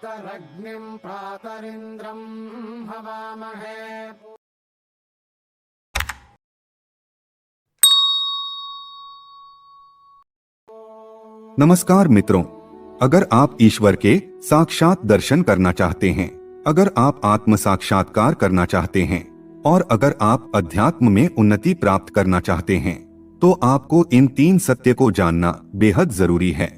प्रातरग्निं प्रातरिन्द्रं हवामहे। नमस्कार मित्रों, अगर आप ईश्वर के साक्षात दर्शन करना चाहते हैं, अगर आप आत्म साक्षात्कार करना चाहते हैं और अगर आप अध्यात्म में उन्नति प्राप्त करना चाहते हैं, तो आपको इन 3 सत्य को जानना बेहद जरूरी है।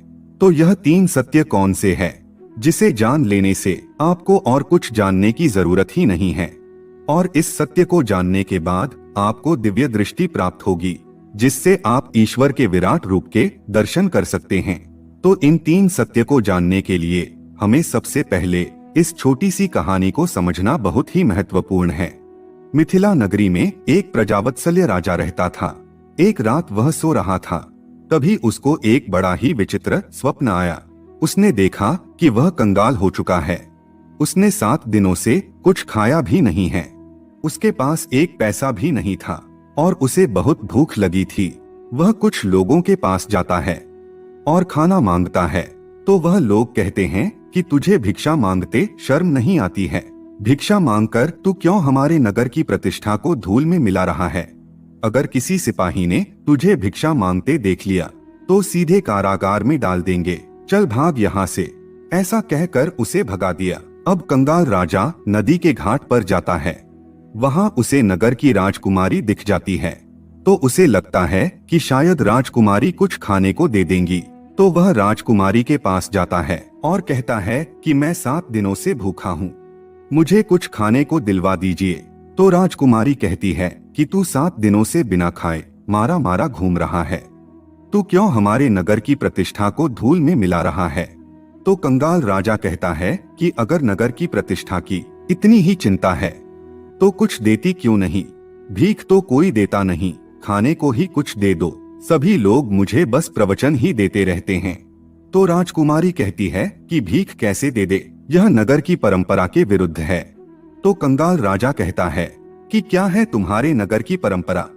तो यह 3 सत्य कौन से हैं, जिसे जान लेने से आपको और कुछ जानने की जरूरत ही नहीं है, और इस सत्य को जानने के बाद आपको दिव्य दृष्टि प्राप्त होगी, जिससे आप ईश्वर के विराट रूप के दर्शन कर सकते हैं। तो इन 3 सत्य को जानने के लिए हमें सबसे पहले इस छोटी सी कहानी को समझना बहुत ही महत्वपूर्ण है। मिथिला नगरी में एक प्रजावत्सल्य राजा रहता था। एक रात वह सो रहा था, तभी उसको एक बड़ा ही विचित्र स्वप्न आया। उसने देखा कि वह कंगाल हो चुका है। उसने 7 दिनों से कुछ खाया भी नहीं है। उसके पास एक पैसा भी नहीं था और उसे बहुत भूख लगी थी। वह कुछ लोगों के पास जाता है और खाना मांगता है, तो वह लोग कहते हैं कि तुझे भिक्षा मांगते शर्म नहीं आती है? भिक्षा मांगकर तू क्यों हमारे नगर की प्रतिष्ठा को धूल में मिला रहा है? अगर किसी सिपाही ने तुझे भिक्षा मांगते देख लिया तो सीधे कारागार में डाल देंगे। चल भाग यहाँ से। ऐसा कहकर उसे भगा दिया। अब कंगाल राजा नदी के घाट पर जाता है। वहाँ उसे नगर की राजकुमारी दिख जाती है, तो उसे लगता है कि शायद राजकुमारी कुछ खाने को दे देंगी। तो वह राजकुमारी के पास जाता है और कहता है कि मैं 7 दिनों से भूखा हूँ, मुझे कुछ खाने को दिलवा दीजिए। तो राजकुमारी कहती है कि तू 7 दिनों से बिना खाए मारा मारा घूम रहा है, तू क्यों हमारे नगर की प्रतिष्ठा को धूल में मिला रहा है? तो कंगाल राजा कहता है कि अगर नगर की प्रतिष्ठा की इतनी ही चिंता है तो कुछ देती क्यों नहीं? भीख तो कोई देता नहीं, खाने को ही कुछ दे दो। सभी लोग मुझे बस प्रवचन ही देते रहते हैं। तो राजकुमारी कहती है कि भीख कैसे दे दे, यह नगर की परंपरा के विरुद्ध है। तो कंगाल राजा कहता है कि क्या है तुम्हारे नगर की परंपरा?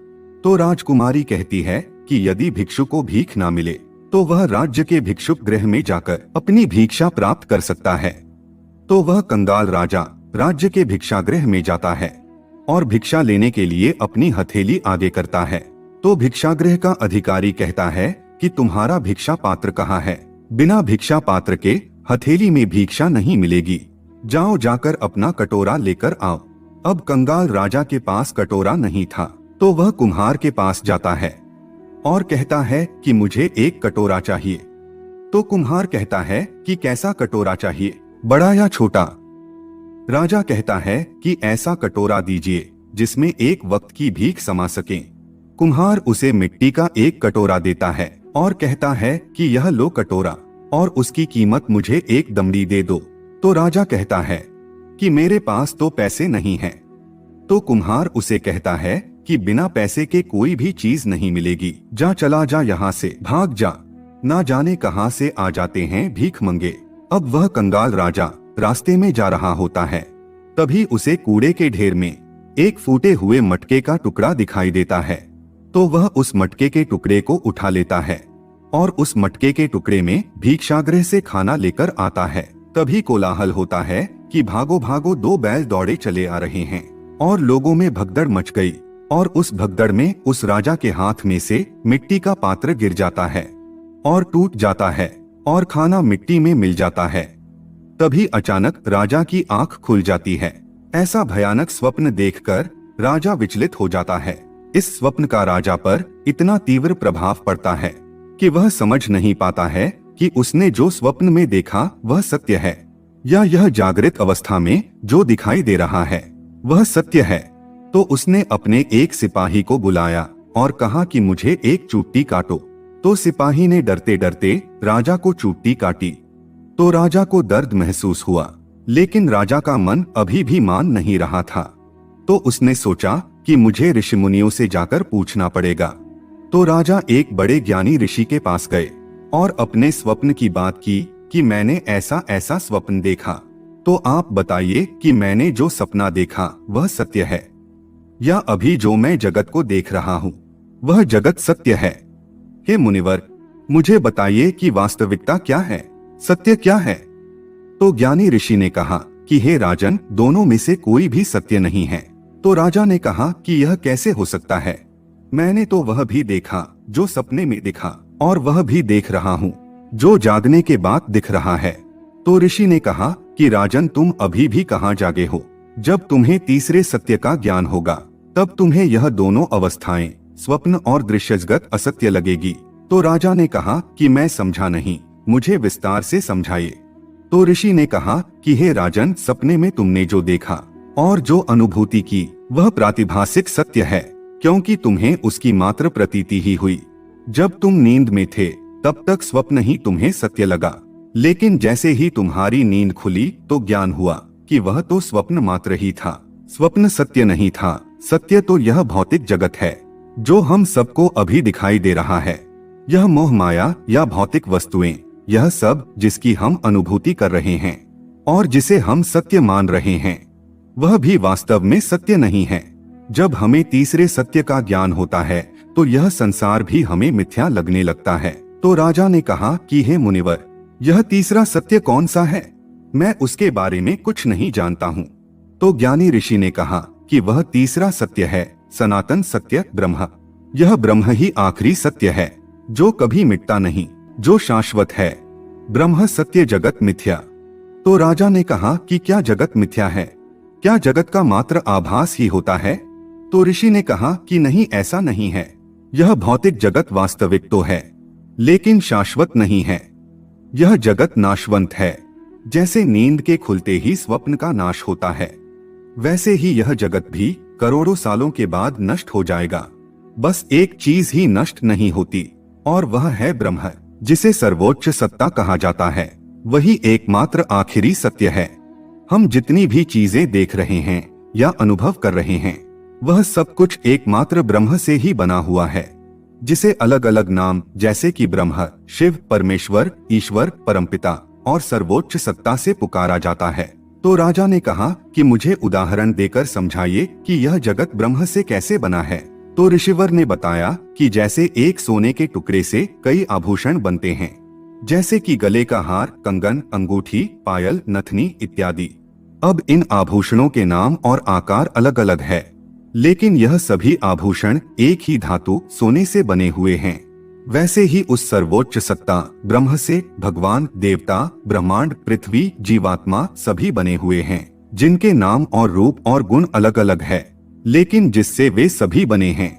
तो राजकुमारी कहती है कि यदि भिक्षु को भीख ना मिले तो वह राज्य के भिक्षुक गृह में जाकर अपनी भिक्षा प्राप्त कर सकता है। तो वह कंगाल राजा राज्य के भिक्षा गृह में जाता है और भिक्षा लेने के लिए अपनी हथेली आगे करता है। तो भिक्षागृह का अधिकारी कहता है कि तुम्हारा भिक्षा पात्र कहाँ है? बिना भिक्षा पात्र के हथेली में भिक्षा नहीं मिलेगी, जाओ जाकर अपना कटोरा लेकर आओ। अब कंगाल राजा के पास कटोरा नहीं था, तो वह कुम्हार के पास जाता है और कहता है कि मुझे एक कटोरा चाहिए। तो कुम्हार कहता है कि कैसा कटोरा चाहिए, बड़ा या छोटा? राजा कहता है कि ऐसा कटोरा दीजिए जिसमें एक वक्त की भीख समा सके। कुम्हार उसे मिट्टी का एक कटोरा देता है और कहता है कि यह लो कटोरा और उसकी कीमत मुझे 1 दमड़ी दे दो। तो राजा कहता है कि मेरे पास तो पैसे नहीं हैं। तो कुम्हार उसे कहता है कि बिना पैसे के कोई भी चीज नहीं मिलेगी, जा चला जा यहाँ से, भाग जा, ना जाने कहाँ से आ जाते हैं भीख मंगे। अब वह कंगाल राजा रास्ते में जा रहा होता है, तभी उसे कूड़े के ढेर में एक फूटे हुए मटके का टुकड़ा दिखाई देता है। तो वह उस मटके के टुकड़े को उठा लेता है और उस मटके के टुकड़े में भिक्षागृह से खाना लेकर आता है। तभी कोलाहल होता है कि भागो भागो, 2 बैल दौड़े चले आ रहे हैं और लोगों में भगदड़ मच गई और उस भगदड़ में उस राजा के हाथ में से मिट्टी का पात्र गिर जाता है और टूट जाता है और खाना मिट्टी में मिल जाता है। तभी अचानक राजा की आंख खुल जाती है। ऐसा भयानक स्वप्न देखकर राजा विचलित हो जाता है। इस स्वप्न का राजा पर इतना तीव्र प्रभाव पड़ता है कि वह समझ नहीं पाता है कि उसने जो स्वप्न में देखा वह सत्य है या यह जागृत अवस्था में जो दिखाई दे रहा है वह सत्य है। तो उसने अपने एक सिपाही को बुलाया और कहा कि मुझे एक चूटी काटो। तो सिपाही ने डरते डरते राजा को चूटी काटी। तो राजा को दर्द महसूस हुआ, लेकिन राजा का मन अभी भी मान नहीं रहा था। तो उसने सोचा कि मुझे ऋषि मुनियों से जाकर पूछना पड़ेगा। तो राजा एक बड़े ज्ञानी ऋषि के पास गए और अपने स्वप्न की बात की कि मैंने ऐसा ऐसा स्वप्न देखा, तो आप बताइए कि मैंने जो सपना देखा वह सत्य है या अभी जो मैं जगत को देख रहा हूँ वह जगत सत्य है। हे मुनिवर, मुझे बताइए कि वास्तविकता क्या है, सत्य क्या है? तो ज्ञानी ऋषि ने कहा कि हे राजन, दोनों में से कोई भी सत्य नहीं है। तो राजा ने कहा कि यह कैसे हो सकता है? मैंने तो वह भी देखा जो सपने में दिखा, और वह भी देख रहा हूँ जो जागने के बाद दिख रहा है। तो ऋषि ने कहा कि राजन, तुम अभी भी कहाँ जागे हो? जब तुम्हें तीसरे सत्य का ज्ञान होगा तब तुम्हें यह दोनों अवस्थाएं, स्वप्न और दृश्यजगत, असत्य लगेगी। तो राजा ने कहा कि मैं समझा नहीं, मुझे विस्तार से समझाइए। तो ऋषि ने कहा कि हे राजन, सपने में तुमने जो देखा और जो अनुभूति की वह प्रातिभासिक सत्य है, क्योंकि तुम्हें उसकी मात्र प्रतीति ही हुई। जब तुम नींद में थे तब तक स्वप्न ही तुम्हें सत्य लगा, लेकिन जैसे ही तुम्हारी नींद खुली तो ज्ञान हुआ कि वह तो स्वप्न मात्र ही था। स्वप्न सत्य नहीं था। सत्य तो यह भौतिक जगत है जो हम सबको अभी दिखाई दे रहा है। यह मोह माया या भौतिक वस्तुएं, यह सब जिसकी हम अनुभूति कर रहे हैं और जिसे हम सत्य मान रहे हैं, वह भी वास्तव में सत्य नहीं है। जब हमें तीसरे सत्य का ज्ञान होता है तो यह संसार भी हमें मिथ्या लगने लगता है। तो राजा ने कहा कि हे मुनिवर, यह तीसरा सत्य कौन सा है? मैं उसके बारे में कुछ नहीं जानता हूँ। तो ज्ञानी ऋषि ने कहा कि वह तीसरा सत्य है सनातन सत्य ब्रह्म। यह ब्रह्म ही आखिरी सत्य है जो कभी मिटता नहीं, जो शाश्वत है। ब्रह्म सत्य, जगत मिथ्या। तो राजा ने कहा कि क्या जगत मिथ्या है? क्या जगत का मात्र आभास ही होता है? तो ऋषि ने कहा कि नहीं, ऐसा नहीं है। यह भौतिक जगत वास्तविक तो है, लेकिन शाश्वत नहीं है। यह जगत नाशवंत है। जैसे नींद के खुलते ही स्वप्न का नाश होता है, वैसे ही यह जगत भी करोड़ों सालों के बाद नष्ट हो जाएगा। बस एक चीज ही नष्ट नहीं होती, और वह है ब्रह्म, जिसे सर्वोच्च सत्ता कहा जाता है। वही एकमात्र आखिरी सत्य है। हम जितनी भी चीजें देख रहे हैं या अनुभव कर रहे हैं, वह सब कुछ एकमात्र ब्रह्म से ही बना हुआ है, जिसे अलग अलग नाम जैसे कि ब्रह्म, शिव, परमेश्वर, ईश्वर, परमपिता और सर्वोच्च सत्ता से पुकारा जाता है। तो राजा ने कहा कि मुझे उदाहरण देकर समझाइए कि यह जगत ब्रह्म से कैसे बना है। तो ऋषिवर ने बताया कि जैसे एक सोने के टुकड़े से कई आभूषण बनते हैं, जैसे कि गले का हार, कंगन, अंगूठी, पायल, नथनी इत्यादि। अब इन आभूषणों के नाम और आकार अलग अलग है, लेकिन यह सभी आभूषण एक ही धातु सोने से बने हुए हैं। वैसे ही उस सर्वोच्च सत्ता ब्रह्म से भगवान, देवता, ब्रह्मांड, पृथ्वी, जीवात्मा सभी बने हुए हैं, जिनके नाम और रूप और गुण अलग अलग है, लेकिन जिससे वे सभी बने हैं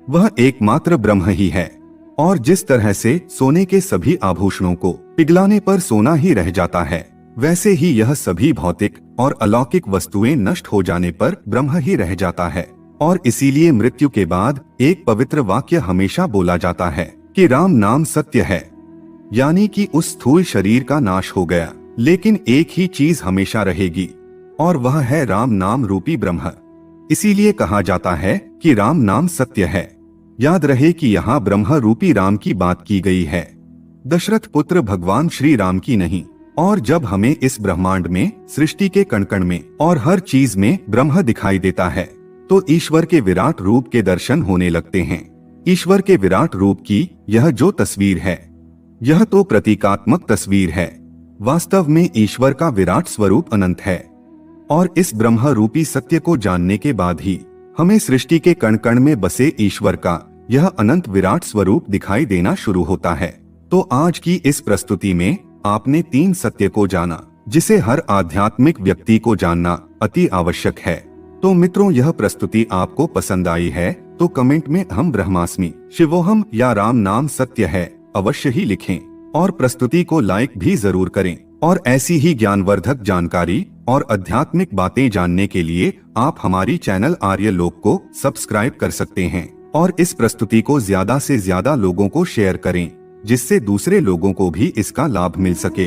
वह एकमात्र ब्रह्म ही है। और जिस तरह से सोने के सभी आभूषणों को पिघलाने पर सोना ही रह जाता है, वैसे ही यह सभी भौतिक और अलौकिक वस्तुएं नष्ट हो जाने पर ब्रह्म ही रह जाता है। और इसीलिए मृत्यु के बाद एक पवित्र वाक्य हमेशा बोला जाता है कि राम नाम सत्य है, यानी कि उस स्थूल शरीर का नाश हो गया, लेकिन एक ही चीज हमेशा रहेगी, और वह है राम नाम रूपी ब्रह्म। इसीलिए कहा जाता है कि राम नाम सत्य है। याद रहे कि यहाँ ब्रह्म रूपी राम की बात की गई है, दशरथ पुत्र भगवान श्री राम की नहीं। और जब हमें इस ब्रह्मांड में, सृष्टि के कण कण में और हर चीज में ब्रह्म दिखाई देता है, तो ईश्वर के विराट रूप के दर्शन होने लगते हैं। ईश्वर के विराट रूप की यह जो तस्वीर है, यह तो प्रतीकात्मक तस्वीर है। वास्तव में ईश्वर का विराट स्वरूप अनंत है, और इस ब्रह्म रूपी सत्य को जानने के बाद ही हमें सृष्टि के कण कण में बसे ईश्वर का यह अनंत विराट स्वरूप दिखाई देना शुरू होता है। तो आज की इस प्रस्तुति में आपने 3 सत्य को जाना, जिसे हर आध्यात्मिक व्यक्ति को जानना अति आवश्यक है। तो मित्रों, यह प्रस्तुति आपको पसंद आई है तो कमेंट में हम ब्रह्मास्मि, शिवोहम या राम नाम सत्य है अवश्य ही लिखें, और प्रस्तुति को लाइक भी जरूर करें। और ऐसी ही ज्ञानवर्धक जानकारी और आध्यात्मिक बातें जानने के लिए आप हमारी चैनल आर्य लोक को सब्सक्राइब कर सकते हैं, और इस प्रस्तुति को ज्यादा से ज्यादा लोगों को शेयर करें, जिससे दूसरे लोगों को भी इसका लाभ मिल सके।